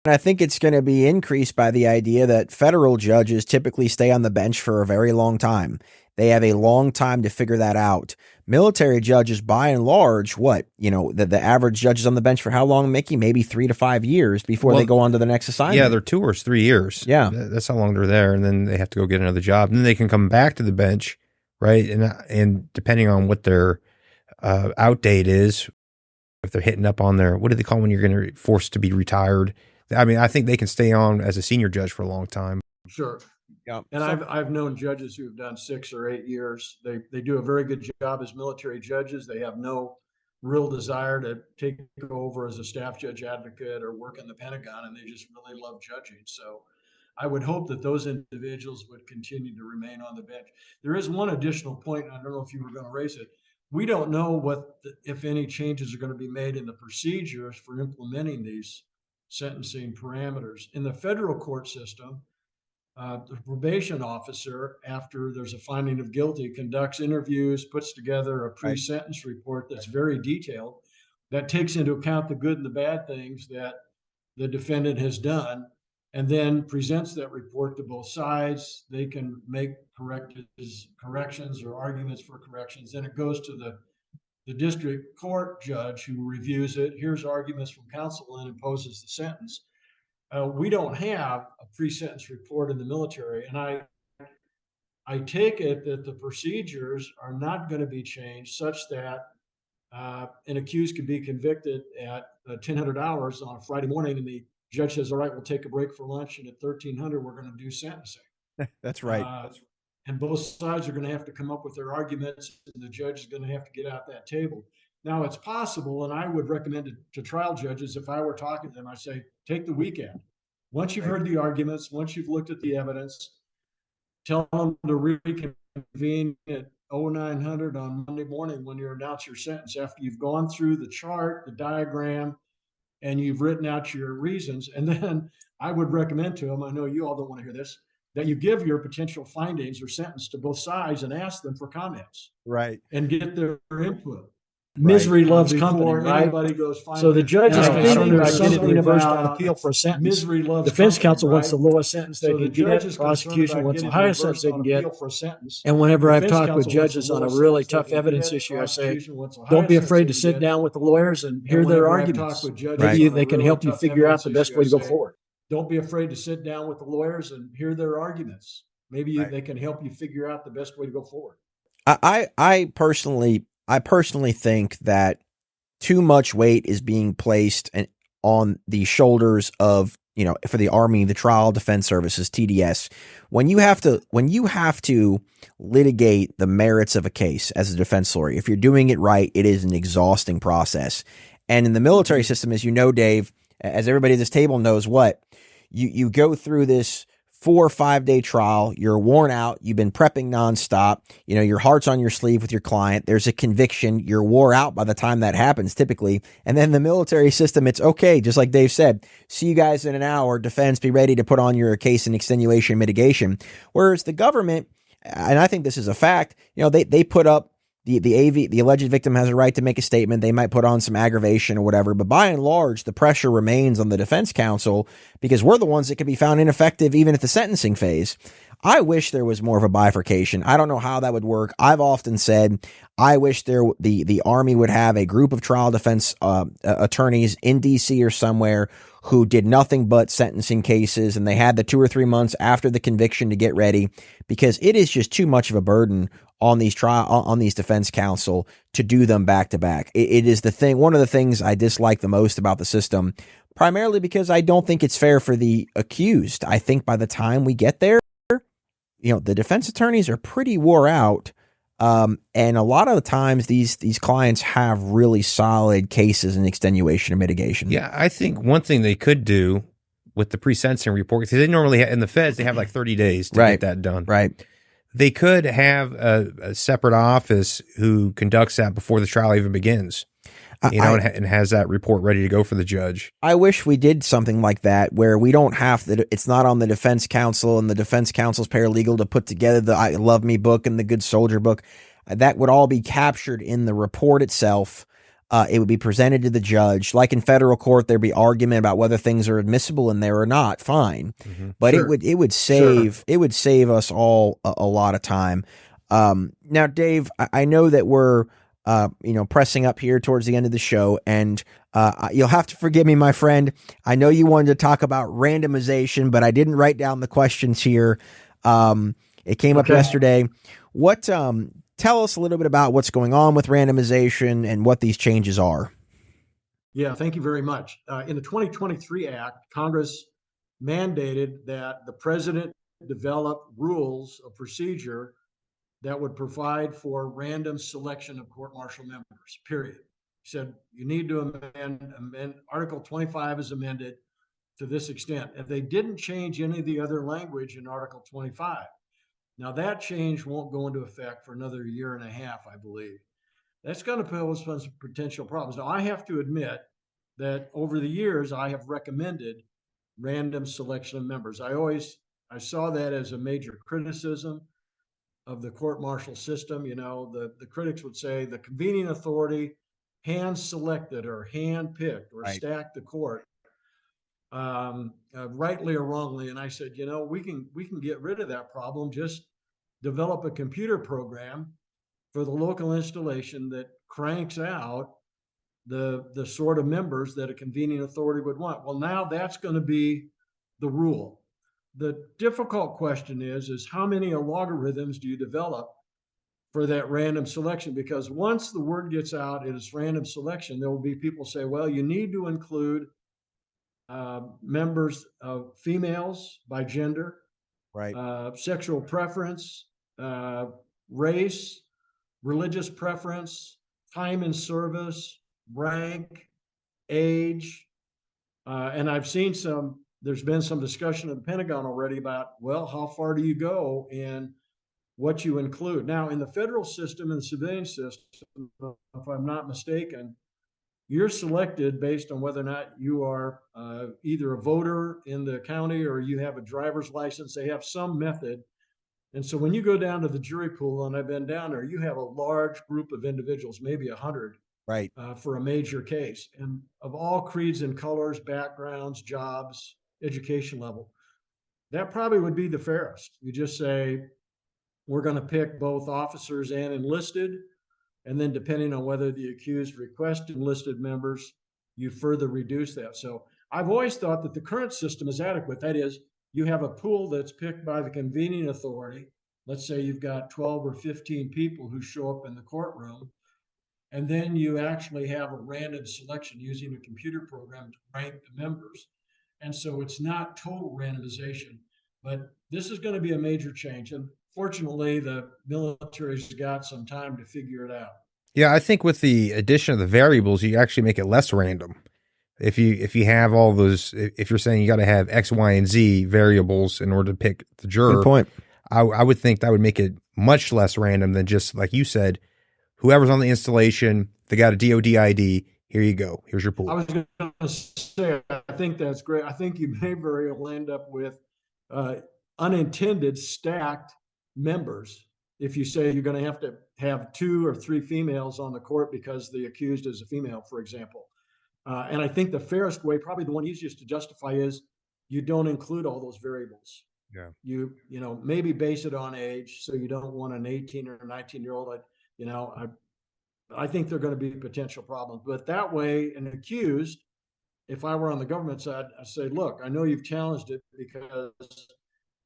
And I think it's going to be increased by the idea that federal judges typically stay on the bench for a very long time. They have a long time to figure that out. Military judges, by and large, the average judge is on the bench for how long, Mickey? Maybe 3 to 5 years before they go on to the next assignment. Yeah, they're 2 or 3 years. Yeah. That's how long they're there. And then they have to go get another job. And then they can come back to the bench, right? And depending on what their outdate is, if they're hitting up on their, what do they call when you're going to forced to be retired? I mean, I think they can stay on as a senior judge for a long time. Sure. Yeah. And I've known judges who've done 6 or 8 years. They do a very good job as military judges. They have no real desire to take over as a staff judge advocate or work in the Pentagon, and they just really love judging. So I would hope that those individuals would continue to remain on the bench. There is one additional point. I don't know if you were going to raise it. We don't know if any changes are going to be made in the procedures for implementing these sentencing parameters. In the federal court system, the probation officer, after there's a finding of guilty, conducts interviews, puts together a pre-sentence report that's very detailed, that takes into account the good and the bad things that the defendant has done, and then presents that report to both sides. They can make corrections or arguments for corrections. Then it goes to the district court judge who reviews it, hears arguments from counsel, and imposes the sentence. We don't have a pre-sentence report in the military, and I take it that the procedures are not going to be changed such that an accused can be convicted at 1000 hours on a Friday morning, and the judge says, all right, we'll take a break for lunch, and at 1300 we're going to do sentencing. That's right. And both sides are going to have to come up with their arguments, and the judge is going to have to get out that table. Now, it's possible, and I would recommend it to trial judges, if I were talking to them, I say, take the weekend. Once you've heard the arguments, once you've looked at the evidence, tell them to reconvene at 0900 on Monday morning when you announce your sentence, after you've gone through the chart, the diagram, and you've written out your reasons. And then I would recommend to them, I know you all don't want to hear this, that you give your potential findings or sentence to both sides and ask them for comments. Right. And get their input. Misery loves company, right? So the judge is concerned about getting reversed on appeal for a sentence. Misery loves defense counsel wants the lowest sentence they can get. Prosecution wants the highest sentence they can get. And whenever I've talked with judges on a really tough evidence issue, I say, don't be afraid to sit down with the lawyers and hear their arguments. Maybe they can help you figure out the best way to go forward. Don't be afraid to sit down with the lawyers and hear their arguments. Maybe they can help you figure out the best way to go forward. I personally think that too much weight is being placed on the shoulders of, for the Army, the Trial Defense Services, TDS. When you have to litigate the merits of a case as a defense lawyer, if you're doing it right, it is an exhausting process. And in the military system, as you know, Dave, as everybody at this table knows, you go through this 4 or 5 day trial. You're worn out. You've been prepping nonstop. Your heart's on your sleeve with your client. There's a conviction. You're wore out by the time that happens typically. And then the military system, it's okay. Just like Dave said, see you guys in an hour. Defense, be ready to put on your case in extenuation mitigation. Whereas the government, and I think this is a fact, they put up the alleged victim has a right to make a statement. They might put on some aggravation or whatever, but by and large, the pressure remains on the defense counsel because we're the ones that can be found ineffective even at the sentencing phase. I wish there was more of a bifurcation. I don't know how that would work. I've often said I wish the Army would have a group of trial defense attorneys in DC or somewhere who did nothing but sentencing cases, and they had the 2 or 3 months after the conviction to get ready, because it is just too much of a burden on these defense counsel to do them back to back. It is one of the things I dislike the most about the system, primarily because I don't think it's fair for the accused. I think by the time we get there, the defense attorneys are pretty wore out. And a lot of the times these clients have really solid cases in extenuation and mitigation. Yeah, I think one thing they could do with the pre-sentencing report, because they normally in the feds they have like 30 days to get that done. Right. They could have a separate office who conducts that before the trial even begins, and has that report ready to go for the judge. I wish we did something like that where we don't have to, it's not on the defense counsel and the defense counsel's paralegal to put together the I Love Me book and the Good Soldier book. That would all be captured in the report itself. It would be presented to the judge. Like in federal court, there'd be argument about whether things are admissible in there or not. Fine. But it would save us all a lot of time. Now, Dave, I know that we're pressing up here towards the end of the show, and you'll have to forgive me, my friend. I know you wanted to talk about randomization, but I didn't write down the questions here. It came up yesterday. What tell us a little bit about what's going on with randomization and what these changes are. Yeah, thank you very much. In the 2023 Act, Congress mandated that the president develop rules of procedure that would provide for random selection of court-martial members, period. He said, you need to amend Article 25 is amended to this extent. And they didn't change any of the other language in Article 25. Now, that change won't go into effect for another year and a half, I believe. That's going to pose some potential problems. Now, I have to admit that over the years, I have recommended random selection of members. I saw that as a major criticism of the court-martial system. The critics would say the convening authority hand-selected or hand-picked or stacked the court. Rightly or wrongly, and I said, we can get rid of that problem. Just develop a computer program for the local installation that cranks out the sort of members that a convening authority would want. Well, now that's going to be the rule. The difficult question is how many logarithms do you develop for that random selection? Because once the word gets out, it is random selection. There will be people say, well, you need to include members of females by gender, right? Sexual preference, race, religious preference, time in service, rank, age. And I've seen there's been some discussion in the Pentagon already about, well, how far do you go and what you include? Now, in the federal system and the civilian system, if I'm not mistaken, you're selected based on whether or not you are either a voter in the county or you have a driver's license. They have some method. And so when you go down to the jury pool, and I've been down there, you have a large group of individuals, maybe 100, right, for a major case, and of all creeds and colors, backgrounds, jobs, education level. That probably would be the fairest. You just say, we're going to pick both officers and enlisted. And then depending on whether the accused requests enlisted members, you further reduce that. So I've always thought that the current system is adequate. That is, you have a pool that's picked by the convening authority. Let's say you've got 12 or 15 people who show up in the courtroom. And then you actually have a random selection using a computer program to rank the members. And so it's not total randomization, but this is going to be a major change. And fortunately, the military's got some time to figure it out. Yeah, I think with the addition of the variables, you actually make it less random. If you have all those, if you're saying you got to have X, Y, and Z variables in order to pick the juror, good point. I would think that would make it much less random than just, like you said, whoever's on the installation, they got a DOD ID, here you go. Here's your pool. I was going to say, I think that's great. I think you may very well end up with unintended stacked members. If you say you're going to have 2 or 3 females on the court because the accused is a female, for example. And I think the fairest way, probably the one easiest to justify, is you don't include all those variables. Yeah. You maybe base it on age, so you don't want an 18 or 19-year-old. I think there are going to be potential problems. But that way, an accused, if I were on the government side, I'd say, look, I know you've challenged it because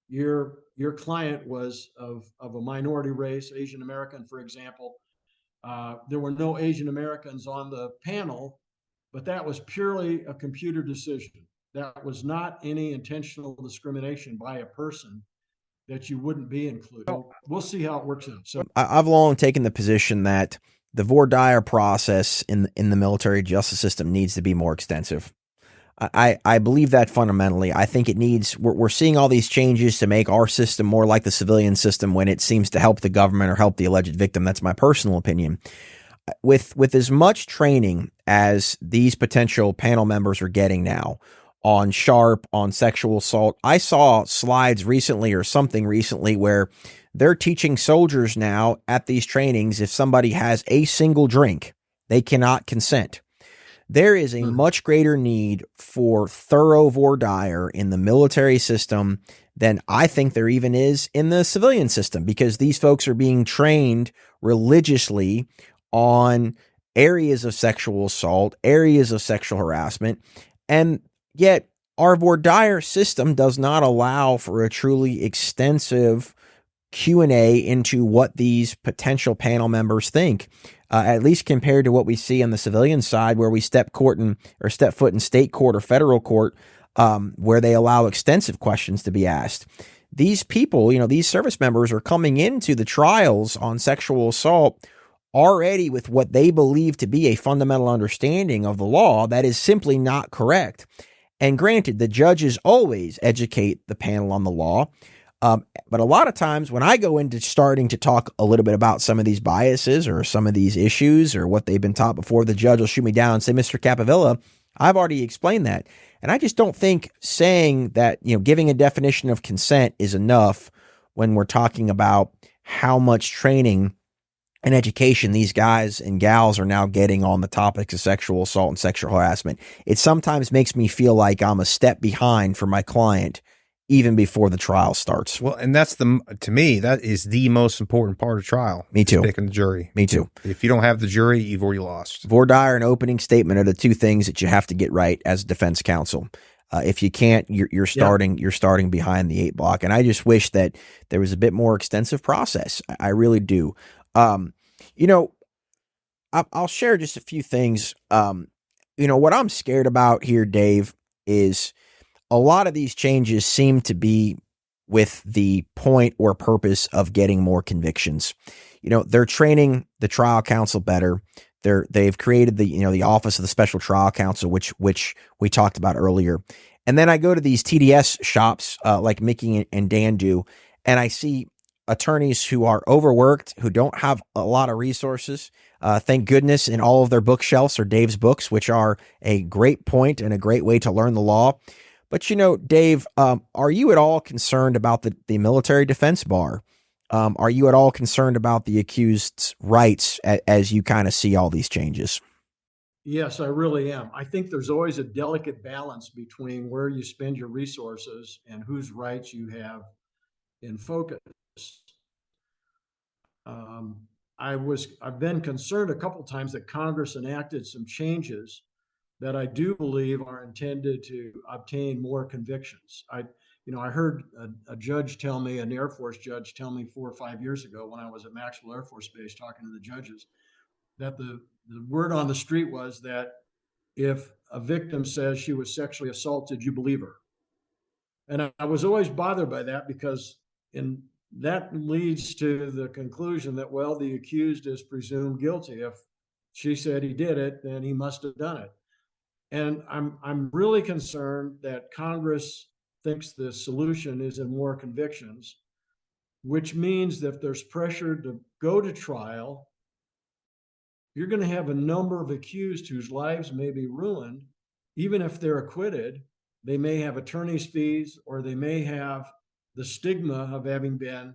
your client was of a minority race, Asian American, for example. There were no Asian Americans on the panel, but that was purely a computer decision. That was not any intentional discrimination by a person that you wouldn't be included. We'll see how it works out. So I've long taken the position that the voir dire process in the military justice system needs to be more extensive. I believe that fundamentally. I think it needs, we're seeing all these changes to make our system more like the civilian system when it seems to help the government or help the alleged victim. That's my personal opinion. With as much training as these potential panel members are getting now on SHARP, on sexual assault, I saw slides recently or something recently where they're teaching soldiers now at these trainings, if somebody has a single drink, they cannot consent. There is a much greater need for thorough voir dire in the military system than I think there even is in the civilian system, because these folks are being trained religiously on areas of sexual assault, areas of sexual harassment, and yet our voir dire system does not allow for a truly extensive Q&A into what these potential panel members think, at least compared to what we see on the civilian side, where we step foot in state court or federal court, where they allow extensive questions to be asked. These people, these service members are coming into the trials on sexual assault already with what they believe to be a fundamental understanding of the law that is simply not correct. And granted, the judges always educate the panel on the law. But a lot of times when I go into starting to talk a little bit about some of these biases or some of these issues or what they've been taught before, the judge will shoot me down and say, Mr. Capavilla, I've already explained that. And I just don't think saying that, giving a definition of consent is enough when we're talking about how much training and education these guys and gals are now getting on the topics of sexual assault and sexual harassment. It sometimes makes me feel like I'm a step behind for my client even before the trial starts. Well, and to me, that is the most important part of trial. Me too. Picking the jury. Me too. If you don't have the jury, you've already lost. Voir dire and opening statement are the two things that you have to get right as defense counsel. If you can't, you're starting behind the 8 block. And I just wish that there was a bit more extensive process. I really do. I'll share just a few things. What I'm scared about here, Dave, is a lot of these changes seem to be with the point or purpose of getting more convictions. They're training the trial counsel better. They've created the Office of the Special Trial Counsel, which we talked about earlier. And then I go to these TDS shops like Mickey and Dan do, and I see attorneys who are overworked, who don't have a lot of resources. Thank goodness in all of their bookshelves are Dave's books, which are a great point and a great way to learn the law. But, Dave, are you at all concerned about the military defense bar? Are you at all concerned about the accused's rights as you kind of see all these changes? Yes, I really am. I think there's always a delicate balance between where you spend your resources and whose rights you have in focus. I've been concerned a couple times that Congress enacted some changes that I do believe are intended to obtain more convictions. I heard a judge tell me, an Air Force judge tell me 4 or 5 years ago when I was at Maxwell Air Force Base talking to the judges, that the word on the street was that if a victim says she was sexually assaulted, you believe her. And I was always bothered by that, because that leads to the conclusion that, well, the accused is presumed guilty. If she said he did it, then he must have done it. And I'm really concerned that Congress thinks the solution is in more convictions, which means that if there's pressure to go to trial, you're going to have a number of accused whose lives may be ruined. Even if they're acquitted, they may have attorney's fees, or they may have the stigma of having been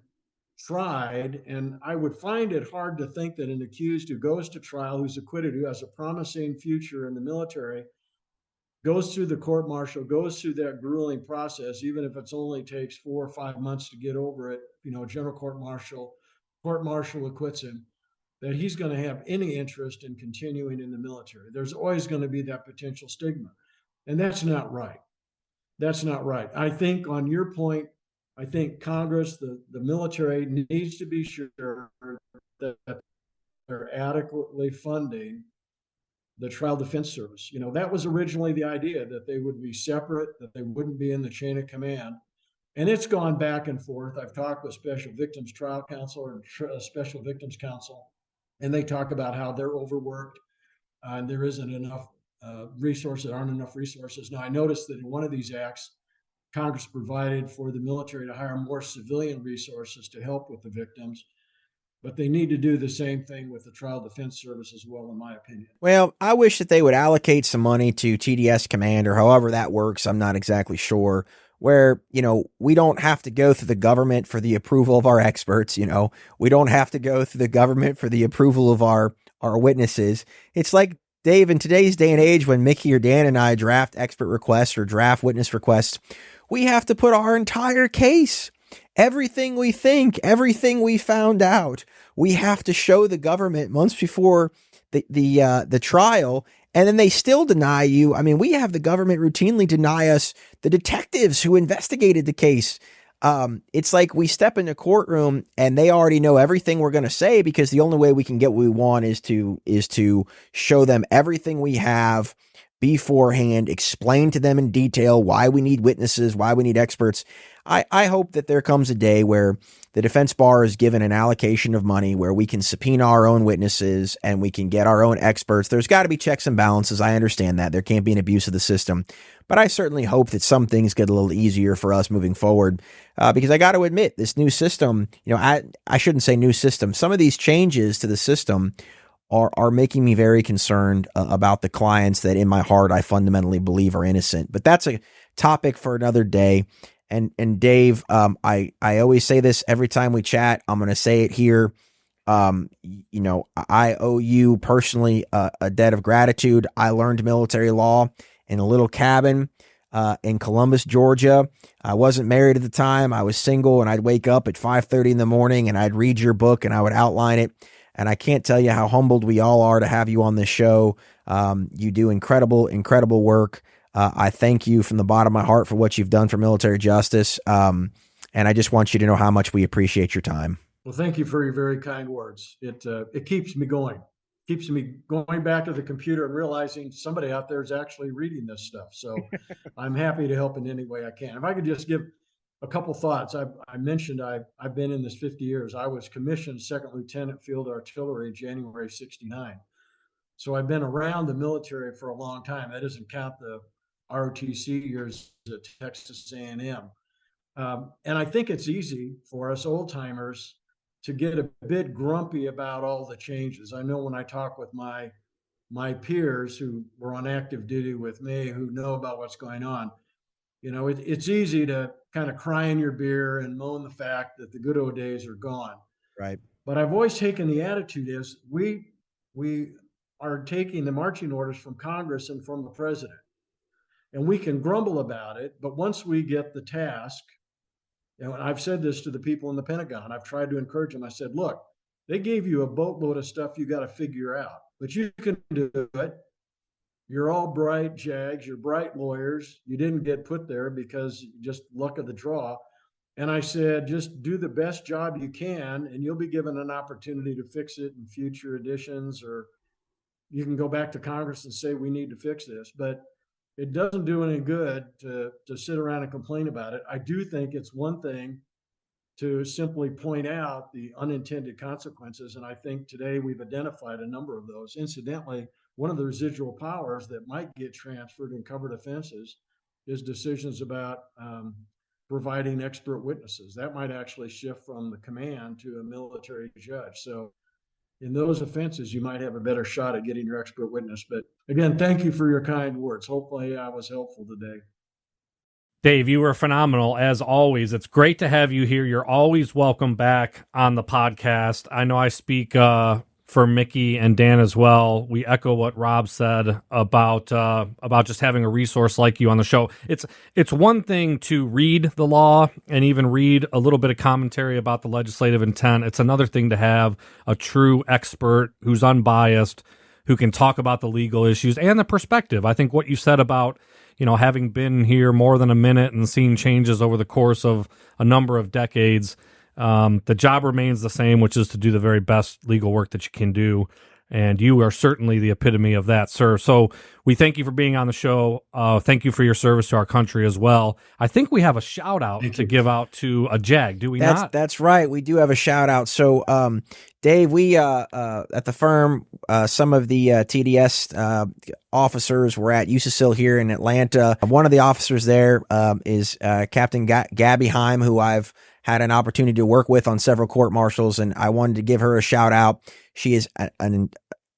tried. And I would find it hard to think that an accused who goes to trial, who's acquitted, who has a promising future in the military, goes through the court martial, goes through that grueling process, even if it's only takes 4 or 5 months to get over it, general court martial acquits him, that he's going to have any interest in continuing in the military. There's always going to be that potential stigma. And that's not right. That's not right. I think on your point, I think Congress, the military needs to be sure that they're adequately funding the trial defense service. That was originally the idea, that they would be separate, that they wouldn't be in the chain of command. And it's gone back and forth. I've talked with Special Victims Trial Counsel or Special Victims Counsel, and they talk about how they're overworked and there isn't enough resources, there aren't enough resources. Now, I noticed that in one of these acts, Congress provided for the military to hire more civilian resources to help with the victims, but they need to do the same thing with the Trial Defense Service as well, in my opinion. Well, I wish that they would allocate some money to TDS Command or however that works. I'm not exactly sure. Where, we don't have to go through the government for the approval of our experts. We don't have to go through the government for the approval of our witnesses. It's like, Dave, in today's day and age, when Mickey or Dan and I draft expert requests or draft witness requests, we have to put our entire case, everything we think, everything we found out, we have to show the government months before the trial, and then they still deny you. I mean, we have the government routinely deny us the detectives who investigated the case. It's like we step in the courtroom and they already know everything we're going to say, because the only way we can get what we want is to show them everything we have beforehand, explain to them in detail why we need witnesses, why we need experts. I hope that there comes a day where the defense bar is given an allocation of money where we can subpoena our own witnesses and we can get our own experts. There's got to be checks and balances. I understand that. There can't be an abuse of the system. But I certainly hope that some things get a little easier for us moving forward, because I got to admit, this new system, I shouldn't say new system. Some of these changes to the system are making me very concerned about the clients that in my heart I fundamentally believe are innocent. But that's a topic for another day. And Dave, I always say this every time we chat. I'm going to say it here. I owe you personally a debt of gratitude. I learned military law in a little cabin in Columbus, Georgia. I wasn't married at the time. I was single, and I'd wake up at 5:30 in the morning and I'd read your book and I would outline it. And I can't tell you how humbled we all are to have you on this show. You do incredible, incredible work. I thank you from the bottom of my heart for what you've done for military justice. And I just want you to know how much we appreciate your time. Well, thank you for your very kind words. It keeps me going. Keeps me going back to the computer and realizing somebody out there is actually reading this stuff. So I'm happy to help in any way I can. If I could just give a couple thoughts. I mentioned I've been in this 50 years. I was commissioned second lieutenant field artillery January 69. So I've been around the military for a long time. That doesn't count the ROTC years at Texas A&M. And I think it's easy for us old timers to get a bit grumpy about all the changes. I know when I talk with my peers who were on active duty with me, who know about what's going on, it's easy to kind of cry in your beer and moan the fact that the good old days are gone. Right. But I've always taken the attitude is we are taking the marching orders from Congress and from the president. And we can grumble about it, but once we get the task, and I've said this to the people in the Pentagon, I've tried to encourage them. I said, look, they gave you a boatload of stuff you got to figure out, but you can do it. You're all bright JAGs, you're bright lawyers. You didn't get put there because just luck of the draw. And I said, just do the best job you can, and you'll be given an opportunity to fix it in future editions, or you can go back to Congress and say, we need to fix this. But it doesn't do any good to sit around and complain about it. I do think it's one thing to simply point out the unintended consequences. And I think today we've identified a number of those. Incidentally, one of the residual powers that might get transferred in covered offenses is decisions about providing expert witnesses. That might actually shift from the command to a military judge. So in those offenses, you might have a better shot at getting your expert witness. But again, thank you for your kind words. Hopefully I was helpful today. Dave, you were phenomenal as always. It's great to have you here. You're always welcome back on the podcast. I know I speak for Mickey and Dan as well. We echo what Rob said about just having a resource like you on the show. It's one thing to read the law and even read a little bit of commentary about the legislative intent. It's another thing to have a true expert who's unbiased, who can talk about the legal issues and the perspective. I think what you said about, having been here more than a minute and seen changes over the course of a number of decades, the job remains the same, which is to do the very best legal work that you can do. And you are certainly the epitome of that, sir. So we thank you for being on the show. Thank you for your service to our country as well. I think we have a shout out to give out to a JAG, do we not? That's right. We do have a shout out. So, Dave, we at the firm, some of the TDS officers were at USACIL here in Atlanta. One of the officers there is Captain Gabby Heim, who I've had an opportunity to work with on several court martials, and I wanted to give her a shout out. She is an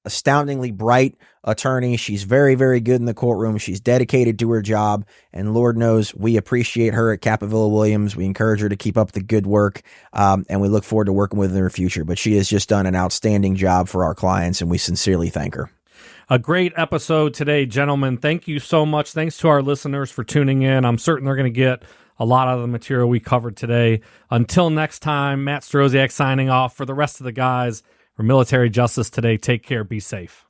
astoundingly bright attorney. She's very, very good in the courtroom. She's dedicated to her job, and Lord knows we appreciate her at Capavilla Williams. We encourage her to keep up the good work, and we look forward to working with her in the future. But she has just done an outstanding job for our clients, and we sincerely thank her. A great episode today, gentlemen. Thank you so much. Thanks to our listeners for tuning in. I'm certain they're going to get a lot of the material we covered today. Until next time, Matt Strosiak signing off. For the rest of the guys, for Military Justice Today, take care, be safe.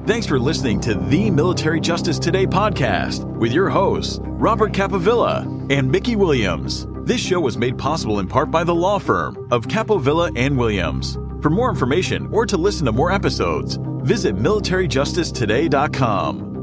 Thanks for listening to the Military Justice Today podcast with your hosts, Robert Capovilla and Mickey Williams. This show was made possible in part by the law firm of Capovilla and Williams. For more information or to listen to more episodes, visit militaryjusticetoday.com.